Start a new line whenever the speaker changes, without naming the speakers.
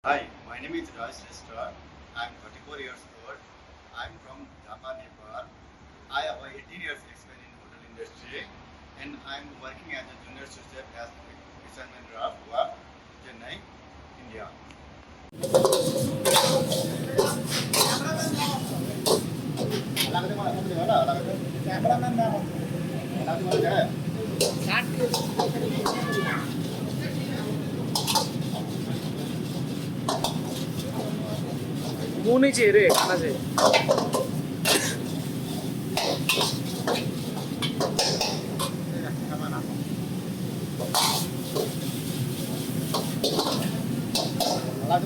Hi, my name is Raju Shrestha. I'm 34 years old. I'm from Dhaka, Nepal. I have 18 years experience in hotel industry and I'm working as a junior chef as fisherman draft work, Chennai, India.
মনে চেয়ে রে কানাজে
Alat